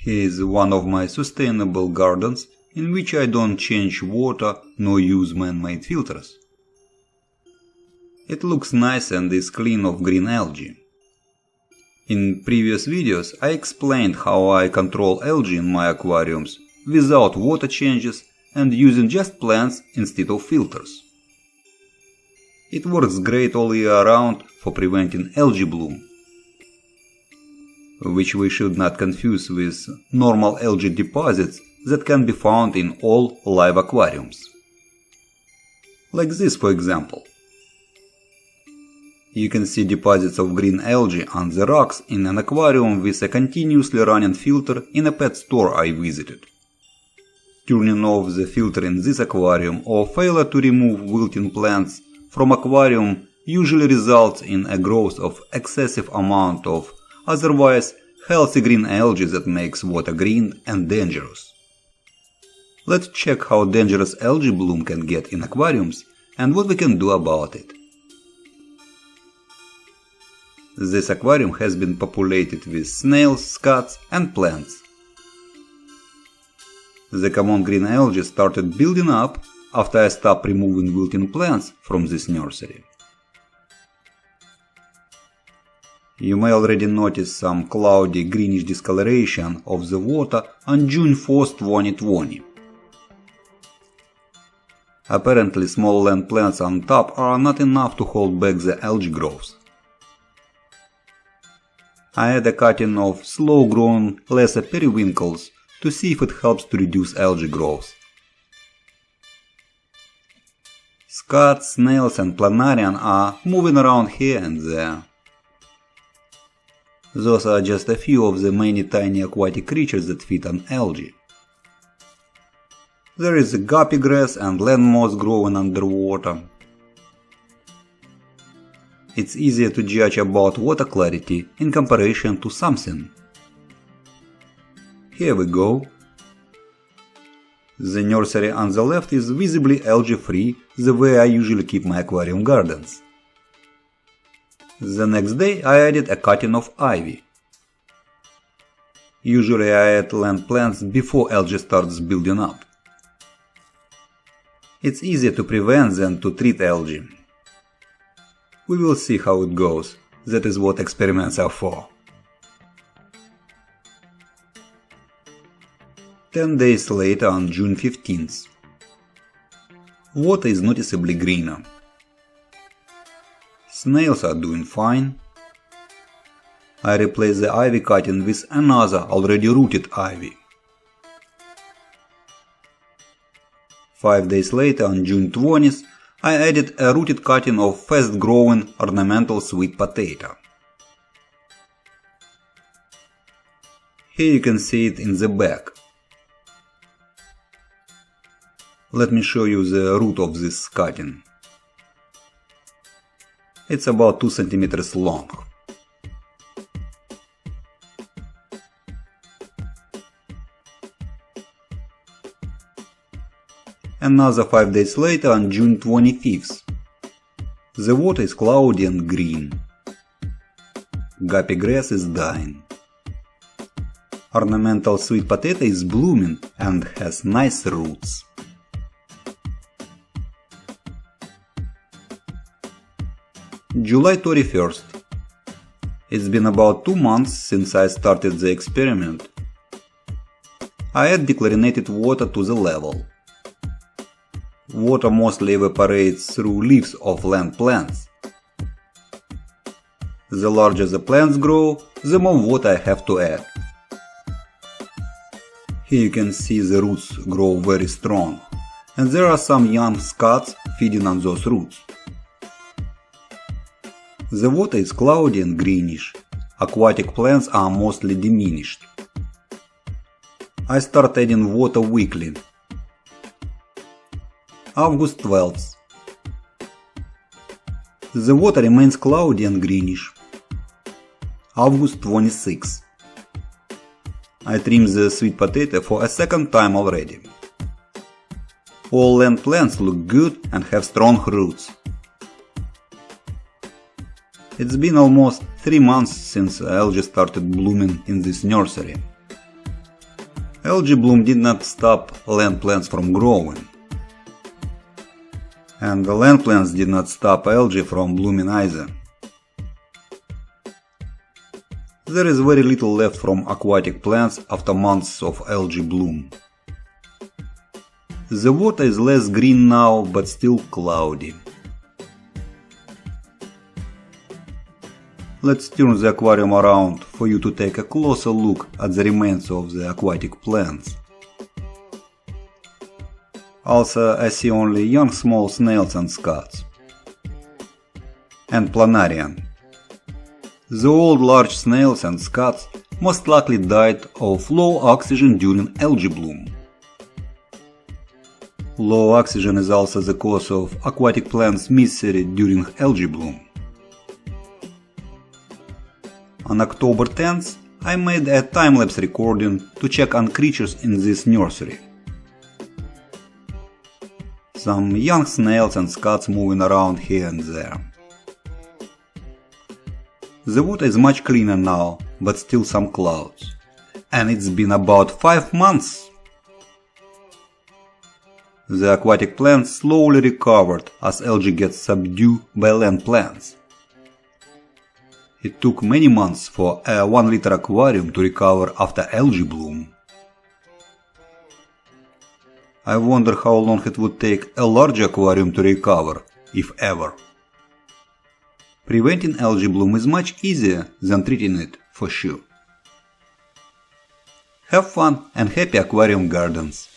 Here is one of my sustainable gardens in which I don't change water nor use man-made filters. It looks nice and is clean of green algae. In previous videos I explained how I control algae in my aquariums without water changes and using just plants instead of filters. It works great all year round for preventing algae bloom, which we should not confuse with normal algae deposits that can be found in all live aquariums. Like this, for example. You can see deposits of green algae on the rocks in an aquarium with a continuously running filter in a pet store I visited. Turning off the filter in this aquarium or failure to remove wilting plants from aquarium usually results in a growth of excessive amount of otherwise healthy green algae that makes water green and dangerous. Let's check how dangerous algae bloom can get in aquariums and what we can do about it. This aquarium has been populated with snails, scuds and plants. The common green algae started building up after I stopped removing wilting plants from this nursery. You may already notice some cloudy greenish discoloration of the water on June 4, 2020. Apparently small land plants on top are not enough to hold back the algae growth. I add a cutting of slow-growing lesser periwinkles to see if it helps to reduce algae growth. Scuds, snails and planarian are moving around here and there. Those are just a few of the many tiny aquatic creatures that feed on algae. There is guppy grass and land moss growing underwater. It's easier to judge about water clarity in comparison to something. Here we go. The nursery on the left is visibly algae-free, the way I usually keep my aquarium gardens. The next day I added a cutting of ivy. Usually I add land plants before algae starts building up. It's easier to prevent than to treat algae. We will see how it goes. That is what experiments are for. 10 days later on June 15th. Water is noticeably greener. Snails are doing fine. I replace the ivy cutting with another already rooted ivy. 5 days later on June 20th, I added a rooted cutting of fast-growing ornamental sweet potato. Here you can see it in the back. Let me show you the root of this cutting. It's about 2 cm long. Another 5 days later on June 25th. The water is cloudy and green. Guppy grass is dying. Ornamental sweet potato is blooming and has nice roots. July 31st. It's been about 2 months since I started the experiment. I add dechlorinated water to the level. Water mostly evaporates through leaves of land plants. The larger the plants grow, the more water I have to add. Here you can see the roots grow very strong, and there are some young scuds feeding on those roots. The water is cloudy and greenish. Aquatic plants are mostly diminished. I start adding water weekly. August 12th. The water remains cloudy and greenish. August 26th. I trimmed the sweet potato for a second time already. All land plants look good and have strong roots. It's been almost 3 months since algae started blooming in this nursery. Algae bloom did not stop land plants from growing. And the land plants did not stop algae from blooming either. There is very little left from aquatic plants after months of algae bloom. The water is less green now, but still cloudy. Let's turn the aquarium around for you to take a closer look at the remains of the aquatic plants. Also, I see only young small snails and scuds. And planarian. The old large snails and scuds most likely died of low oxygen during algae bloom. Low oxygen is also the cause of aquatic plants' misery during algae bloom. On October 10th, I made a time-lapse recording to check on creatures in this nursery. Some young snails and scuds moving around here and there. The water is much cleaner now, but still some clouds. And it's been about 5 months. The aquatic plants slowly recovered as algae gets subdued by land plants. It took many months for a 1-liter aquarium to recover after algae bloom. I wonder how long it would take a large aquarium to recover, if ever. Preventing algae bloom is much easier than treating it, for sure. Have fun and happy aquarium gardens!